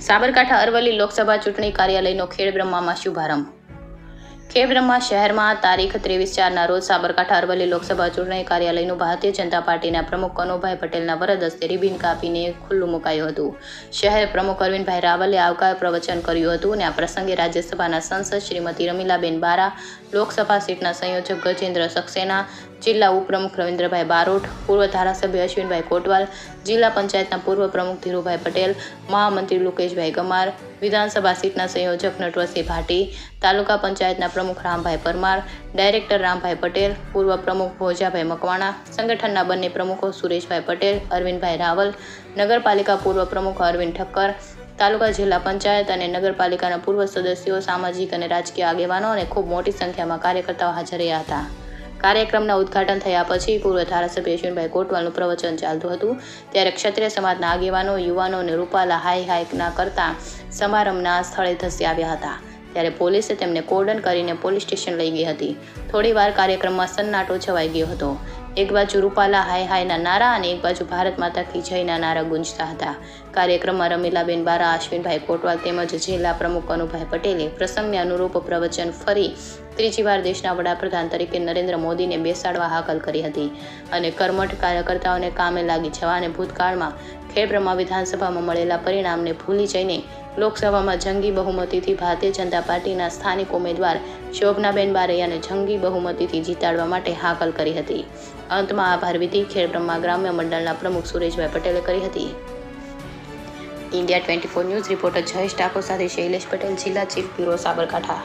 સાબરકાંઠા અરવલ્લી લોકસભા ચૂંટણી કાર્યાલયનો ખેડબ્રહ્મામાં શુભારંભ. ખેડબ્રહ્મા શહેરમાં તારીખ 23/4ના રોજ સાબરકાંઠા અરવલ્લી લોકસભા ચૂંટણી કાર્યાલયનું ભારતીય જનતા પાર્ટીના પ્રમુખ કનુભાઈ પટેલના વરદ હસ્તે રિબિન કાપીને ખુલ્લું મુકાયું હતું. શહેર પ્રમુખ અરવિંદભાઈ રાવલે આવકાર પ્રવચન કર્યું હતું અને આ પ્રસંગે રાજ્યસભાના સાંસદ શ્રીમતી રમીલાબેન બારા, લોકસભા સીટના સંયોજક ગજેન્દ્ર સક્સેના, જિલ્લા ઉપપ્રમુખ રવિન્દ્રભાઈ બારોટ, પૂર્વ ધારાસભ્ય અશ્વિનભાઈ કોટવાલ, જિલ્લા પંચાયતના પૂર્વ પ્રમુખ ધીરુભાઈ પટેલ, મહામંત્રી લુકેશભાઈ ગમાર, વિધાનસભા સીટના સંયોજક નટવરસિંહ ભાટી, તાલુકા પંચાયતના પ્રમુખ રામભાઈ પરમાર, ડાયરેક્ટર રામભાઈ પટેલ, પૂર્વ પ્રમુખ ભોજાભાઈ મકવાણા, સંગઠનના બંને પ્રમુખો સુરેશભાઈ પટેલ, અરવિંદભાઈ રાવલ, નગરપાલિકા પૂર્વ પ્રમુખ અરવિંદ ઠક્કર, તાલુકા જિલ્લા પંચાયત અને નગરપાલિકાના પૂર્વ સદસ્યો, સામાજિક અને રાજકીય આગેવાનો અને ખૂબ મોટી સંખ્યામાં કાર્યકર્તાઓ હાજર રહ્યા હતા. કાર્યક્રમના ઉદ્ઘાટન થયા પછી પૂર્વ ધારાસભ્ય અશ્વિનભાઈ કોટવાલનું પ્રવચન ચાલતું હતું ત્યારે ક્ષત્રિય સમાજના આગેવાનો, યુવાનો અને રૂપાલા હાઈ કરતા સમારંભના સ્થળે ધસી આવ્યા હતા. ત્યારે પોલીસે તેમને કોર્ડન કરીને પોલીસ સ્ટેશન લઈ ગઈ હતી. થોડીવાર કાર્યક્રમમાં સન્નાટો છવાઈ ગયો હતો. એક બાજુ રૂપાલા હાઈના નારા અને એક બાજુ ભારત માતા કી જયના નારા ગુંજતા હતા. કાર્યક્રમમાં રમીલાબેન બારા, અશ્વિનભાઈ કોટવાલ તેમજ જિલ્લા પ્રમુખ કનુભાઈ પટેલે પ્રસંગને અનુરૂપ પ્રવચન ફરી ત્રીજી વાર દેશના વડાપ્રધાન તરીકે નરેન્દ્ર મોદીને બેસાડવા હાકલ કરી હતી અને કર્મઠ કાર્યકર્તાઓને કામે લાગી જવા અને ભૂતકાળમાં ખેડબ્રહ્મા વિધાનસભામાં મળેલા પરિણામને ભૂલી જઈને લોકસભામાં જંગી બહુમતીથી ભારતીય જનતા પાર્ટીના સ્થાનિક ઉમેદવાર શોભનાબેન બારૈયાને જંગી બહુમતીથી જીતાડવા માટે હાકલ કરી હતી. અંતમાં આભાર વિધિ ખેડબ્રહ્મા ગ્રામ્ય મંડળના પ્રમુખ સુરેશભાઈ પટેલે કરી હતી. India 24 news reporter Jayesh Thakor સાથે શૈલેષ પટેલ, જિલ્લા ચીફ બ્યુરો, સાબરકાંઠા.